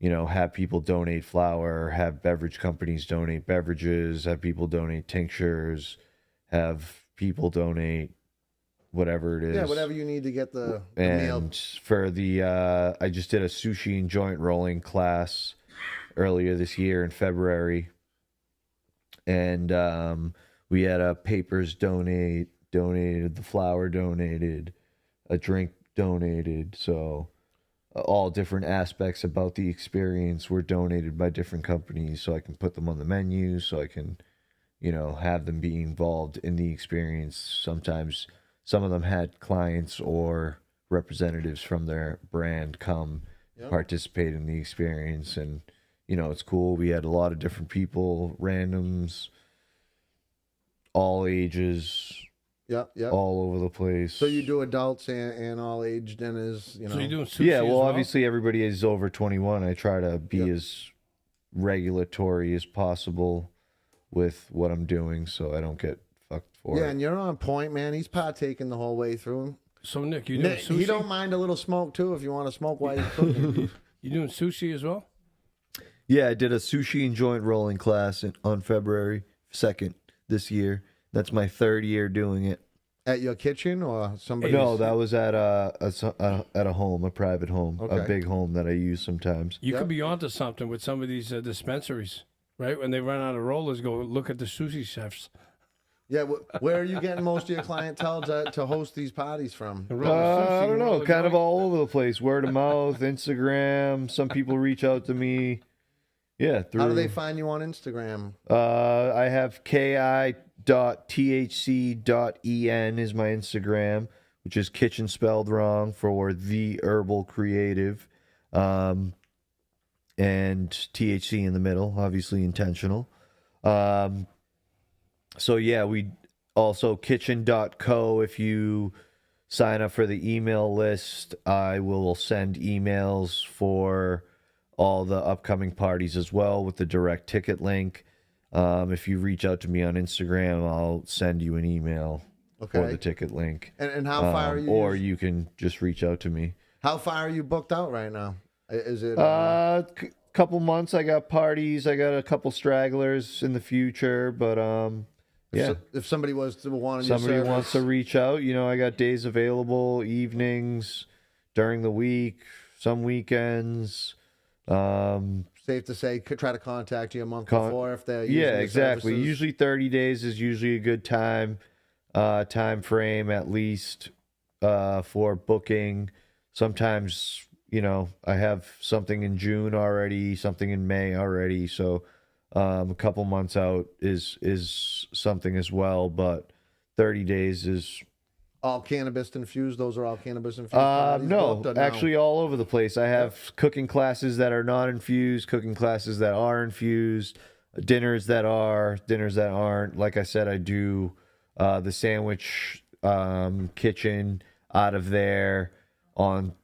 have people donate flour, have beverage companies donate beverages, have people donate tinctures, have people donate whatever it is. Yeah, whatever you need to get the and meal. For the I just did a sushi and joint rolling class earlier this year in February, and we had a papers donated, the flour donated, a drink donated, so all different aspects about the experience were donated by different companies, so I can put them on the menu, so I can have them be involved in the experience. Sometimes some of them had clients or representatives from their brand come participate in the experience, and it's cool. We had a lot of different people, randoms, all ages, all over the place. So you do adults and all age dinners, So you're doing sushi Yeah, as well, obviously everybody is over 21. I try to be as regulatory as possible with what I'm doing, so I don't get fucked for it. Yeah, and you're on point, man. He's partaking the whole way through. So Nick, you doing sushi? He don't mind a little smoke too if you want to smoke while you're cooking. You doing sushi as well? Yeah, I did a sushi and joint rolling class on February 2nd this year. That's my 3rd year doing it. At your kitchen or somebody? No, that was at a home, a private home, a big home that I use sometimes. You could be onto something with some of these dispensaries, right? When they run out of rollers, go look at the sushi chefs. Yeah, where are you getting most of your clientele to host these parties from? I don't know, kind of all over the place. Word of mouth, Instagram. Some people reach out to me. Yeah, how do they find you on Instagram? I have ki.thc.en is my Instagram, which is kitchen spelled wrong for the Herbal Creative, and THC in the middle, obviously intentional. So yeah, we also kitchen.co. If you sign up for the email list, I will send emails for all the upcoming parties as well with the direct ticket link. If you reach out to me on Instagram, I'll send you an email for the ticket link. And how far are you? Or you can just reach out to me. How far are you booked out right now? Is it couple months? I got parties. I got a couple stragglers in the future, but if somebody was to want wants to reach out, I got days available, evenings, during the week, some weekends. Safe to say, could try to contact you a month before if they're using the exactly. services. Usually 30 days is usually a good time frame at least for booking. Sometimes I have something in June already, something in May already, so a couple months out is something as well, but 30 days is all cannabis-infused. Those are all cannabis-infused. No, actually all over the place. I have cooking classes that are not infused, cooking classes that are infused, dinners that are, dinners that aren't. Like I said, I do the sandwich kitchen out of there on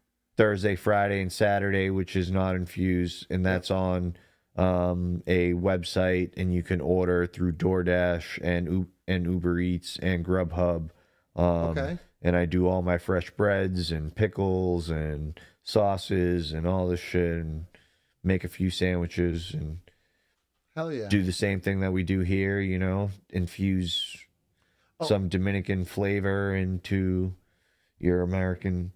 Thursday, Friday, and Saturday, which is not infused, and that's on a website, and you can order through DoorDash and Uber Eats and Grubhub. Okay. And I do all my fresh breads and pickles and sauces and all this shit, and make a few sandwiches and Hell yeah. do the same thing that we do here, you know, infuse some Dominican flavor into your American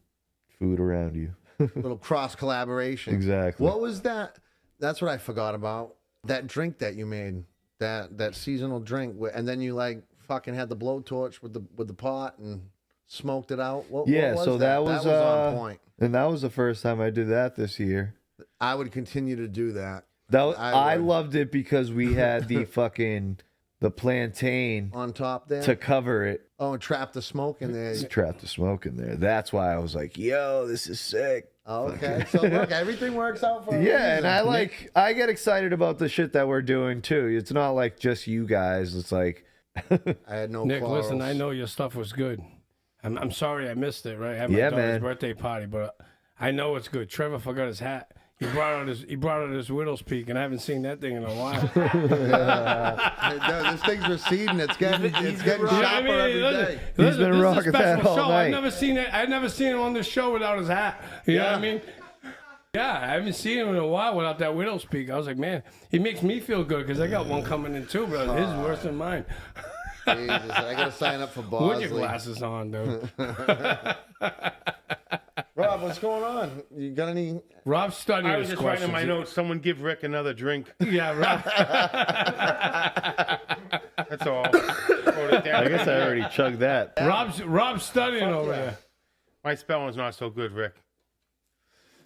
food around you. Little cross collaboration. Exactly. What was that? That's what I forgot about. That drink that you made, that seasonal drink, and then you like fucking had the blowtorch with the pot and smoked it out. What was so that was on point. And that was the first time I did that this year. I would continue to do that. I loved it because we had the plantain on top there to cover it. Oh, and trap the smoke in there. Trap the smoke in there. That's why I was like, yo, this is sick. Oh, okay. So look, everything works out for a reason. And I get excited about the shit that we're doing too. It's not like just you guys. It's like I had no Nick, quarrels. listen, I know your stuff was good. I'm sorry I missed it, right? I had my daughter's birthday party, but I know it's good. Trevor forgot his hat. He brought out his widow's peak, and I haven't seen that thing in a while. This thing's receding. It's getting sharper every day. He's been rocking that all night. I've never seen him on this show without his hat. You know what I mean? Yeah, I haven't seen him in a while without that widow's peak. I was like, man, he makes me feel good because I got one coming in too, but his is worse than mine. Jesus, I gotta sign up for Bosley. With your glasses on, dude. Rob, what's going on? You got any? Rob's studying I was his just writing questions. my notes. Someone give Rick another drink. Yeah, Rob. That's all. Wrote it down. I guess I already chugged that. Rob's studying over there. My spelling's not so good, Rick.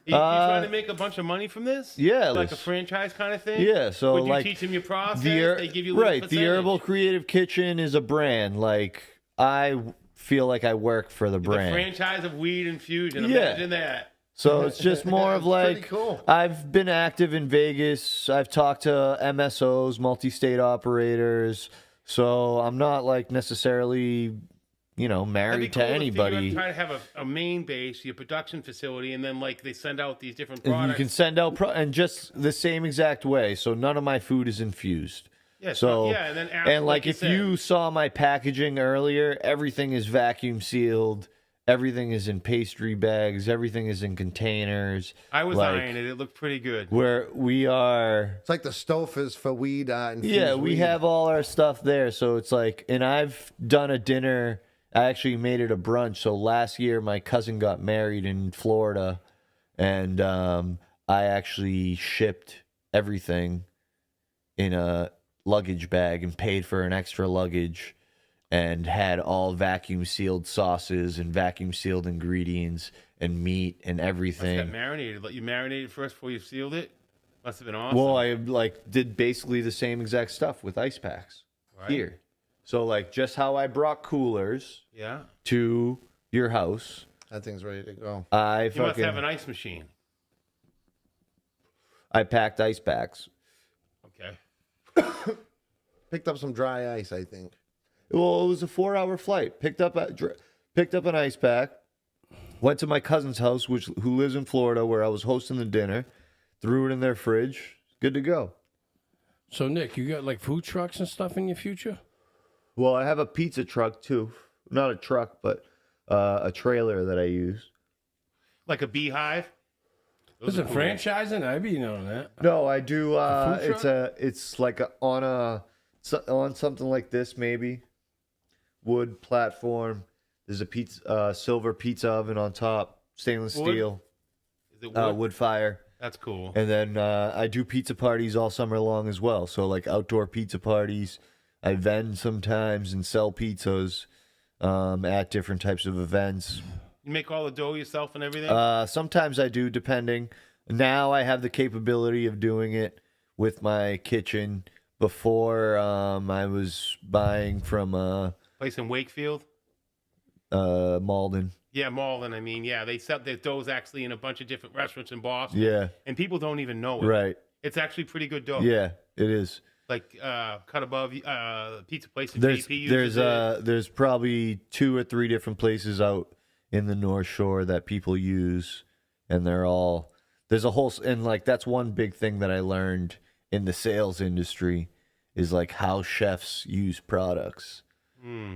You trying to make a bunch of money from this? Yeah, like a franchise kind of thing. Yeah, so would you like teach them your process? They give you a little the percentage? Herbal Creative Kitchen is a brand. Like I feel like I work for the brand. The franchise of weed infusion. Imagine that. So it's just more of like, cool. I've been active in Vegas. I've talked to MSOs, multi-state operators. So I'm not like necessarily, married to anybody. You try to have a main base, your production facility, and then like they send out these different products. You can send out and just the same exact way. So none of my food is infused. Yeah, and then if you saw my packaging earlier, everything is vacuum sealed. Everything is in pastry bags. Everything is in containers. I was eyeing it. It looked pretty good. Where we are... It's like the stove is for weed. We have all our stuff there. So it's like... And I've done a dinner. I actually made it a brunch. So last year, my cousin got married in Florida. And I actually shipped everything in a luggage bag and paid for an extra luggage. And had all vacuum sealed sauces and vacuum sealed ingredients and meat and everything. Must have marinated. You marinated first before you sealed it. Must have been awesome. Well, I did basically the same exact stuff with ice packs here. So just how I brought coolers to your house. That thing's ready to go. You must have an ice machine. I packed ice packs. Okay. Picked up some dry ice, I think. Well, it was a 4-hour flight. Picked up an ice pack. Went to my cousin's house, who lives in Florida, where I was hosting the dinner. Threw it in their fridge. Good to go. So, Nick, you got like food trucks and stuff in your future? Well, I have a pizza truck too. Not a truck, but a trailer that I use. Like a beehive? Listen, franchising? I'd be on that. No, I do. It's like on something like this, maybe. Wood platform. There's a pizza, silver pizza oven on top, stainless steel. Is it wood? Wood fire. That's cool. And then I do pizza parties all summer long as well. So like outdoor pizza parties. I vend sometimes and sell pizzas at different types of events. You make all the dough yourself and everything? Sometimes I do, depending. Now I have the capability of doing it with my kitchen. Before I was buying from place in Wakefield? Malden. Yeah, Malden. I mean, they sell their doughs actually in a bunch of different restaurants in Boston. Yeah. And people don't even know it. Right. It's actually pretty good dough. Yeah, it is. Like cut above pizza place in JP. There's probably 2 or 3 different places out in the North Shore that people use and there's a whole, and like that's one big thing that I learned in the sales industry is like how chefs use products.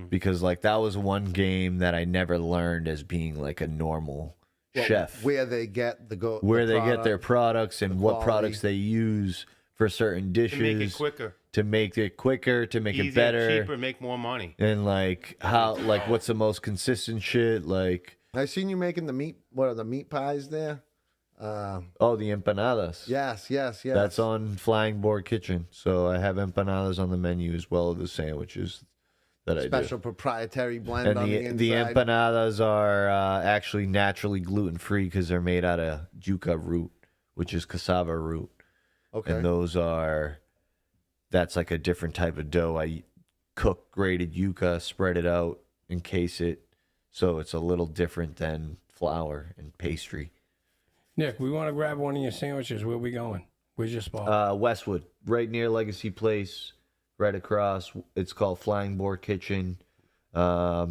Because like that was one game that I never learned as being like a normal chef. Where they get the get their products and what products they use for certain dishes To make it quicker. to make it quicker, to make Easier, it better, cheaper, make more money. and like how, like what's the most consistent shit. Like I seen you making the meat. What are the meat pies there? the empanadas. Yes. That's on Flying Boar Kitchen. So I have empanadas on the menu as well as the sandwiches that I do. Special proprietary blend And on the inside. the empanadas are actually naturally gluten free because they're made out of yuca root, which is cassava root. Okay. And that's like a different type of dough. I cook grated yuca, spread it out, encase it, so it's a little different than flour and pastry. Nick, we want to grab one of your sandwiches. Where we going? Where's your spot? Westwood, right near Legacy Place, right across. It's called Flying Boar Kitchen. The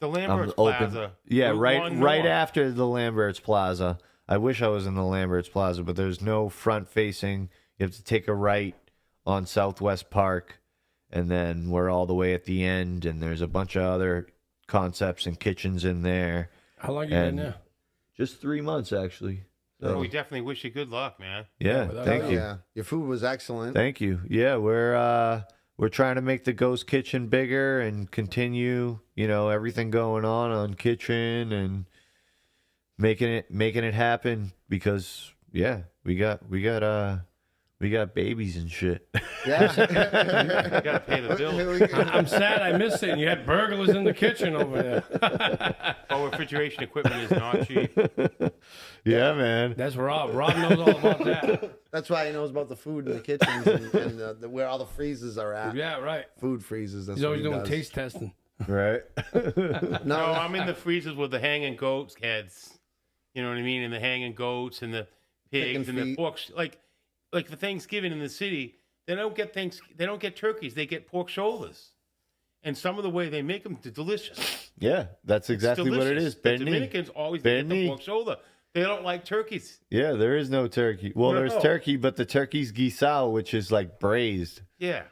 Lambert's Plaza. Yeah, Route right 1 right north. after the Lambert's Plaza. I wish I was in the Lambert's Plaza, but there's no front facing. You have to take a right on Southwest Park, and then we're all the way at the end, and there's a bunch of other concepts and kitchens in there. How long you been there? Just 3 months, actually. So we definitely wish you good luck, man. Yeah, thank you. Yeah, your food was excellent. Thank you. Yeah, we're trying to make the Ghost Kitchen bigger and continue, everything going on kitchen and making it happen because we got babies and shit. Yeah. You gotta pay the bill. I'm sad I missed it. And you had burglars in the kitchen over there. Our refrigeration equipment is not cheap. Yeah, man. That's Rob. Rob knows all about that. That's why he knows about the food in the kitchens and where all the freezers are at. Yeah, right. Food freezers. That's He's what always he doing does. taste testing. Right. No, I'm in the freezers with the hanging goats heads. You know what I mean? And the hanging goats and the pigs Chicken and the feet. pork. Like for Thanksgiving in the city, they don't get turkeys. They get pork shoulders. And some of the way they make them, they're delicious. Yeah, that's exactly what it is. The Benny. Dominicans always get the pork shoulder. They don't like turkeys. Yeah, there is no turkey. Well, there's No. turkey, but the turkey's guisao, which is like braised. Yeah.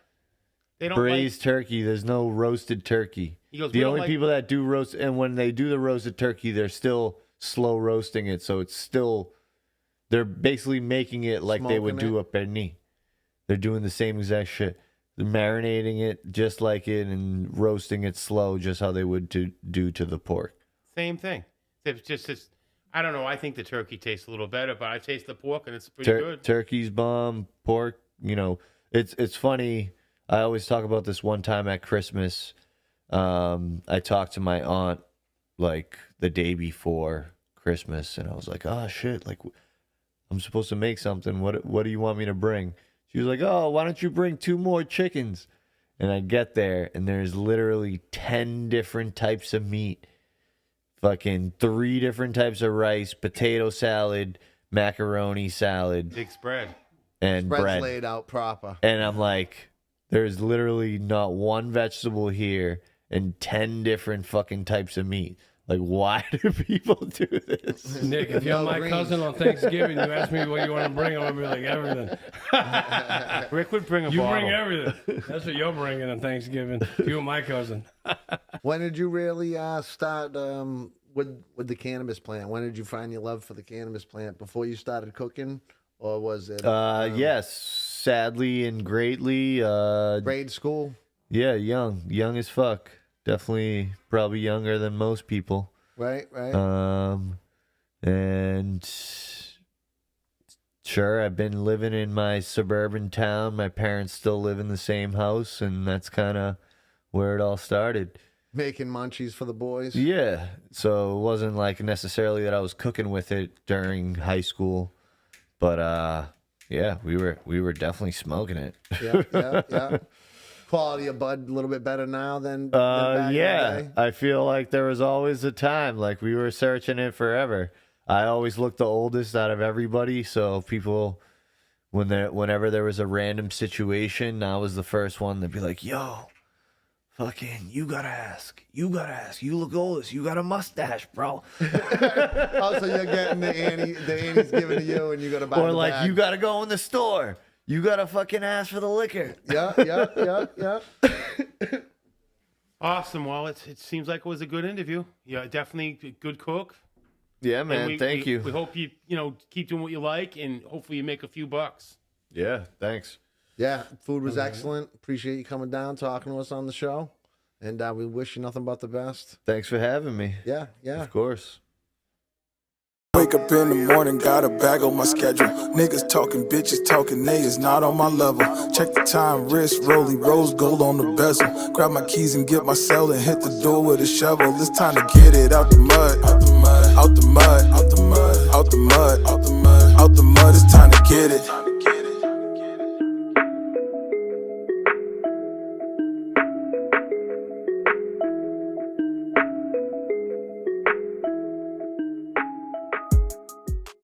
They don't Braised turkey. There's no roasted turkey. He goes, The "We don't only like-" people that do roast, and when they do the roasted turkey, they're still slow roasting it, so it's still, they're basically making it like they would Smoking do a pernil. They're doing the same exact shit. They're marinating it just like it and roasting it slow, just how they would do to the pork. Same thing. It's I don't know. I think the turkey tastes a little better, but I taste the pork and it's pretty good. Turkey's bomb, pork, it's funny. I always talk about this one time at Christmas. I talked to my aunt like the day before Christmas, and I was like, oh shit, like I'm supposed to make something. What do you want me to bring? She was like, oh, why don't you bring 2 more chickens? And I get there, and there's literally 10 different types of meat, fucking 3 different types of rice, potato salad, macaroni salad, Big spread. and Spread's bread. laid out proper. And I'm like, there's literally not one vegetable here and 10 different fucking types of meat. Like, why do people do this? Nick, if you're No my greens. cousin on Thanksgiving, you ask me what you want to bring, I'm going to be like, everything. Rick would bring a You bottle. bring everything. That's what you're bringing on Thanksgiving. You and my cousin. When did you really start with the cannabis plant? When did you find your love for the cannabis plant? Before you started cooking, or was it Yes, sadly and greatly. grade school? Yeah, young as fuck. Definitely, probably younger than most people. Right. And sure, I've been living in my suburban town. My parents still live in the same house, and that's kind of where it all started. Making munchies for the boys. Yeah, so it wasn't like necessarily that I was cooking with it during high school, but yeah, we were definitely smoking it. Yeah. Quality of bud a little bit better now than back in the Yeah, day. I feel like there was always a time, like we were searching it forever. I always looked the oldest out of everybody, so people, whenever there was a random situation, I was the first one to be like, yo, fucking, you gotta ask. You look oldest. You got a mustache, bro. Oh, so you're getting the Annie's given to you, and you gotta buy Or the like, bag. you gotta go in the store. You gotta fucking ask for the liquor. Yeah. Awesome. Well, it seems like it was a good interview. Yeah, definitely a good cook. Yeah, man. Thank you. We hope you keep doing what you like, and hopefully you make a few bucks. Yeah, thanks. Yeah, food was excellent. Appreciate you coming down, talking to us on the show. And we wish you nothing but the best. Thanks for having me. Yeah. Of course. Wake up in the morning, got a bag on my schedule. Niggas talking, bitches talking, they is not on my level. Check the time, wrist rolling, rose gold on the bezel. Grab my keys and get my cell and hit the door with a shovel. It's time to get it out the mud, out the mud, out the mud, out the mud, out the mud, out the mud, out the mud. It's time to get it.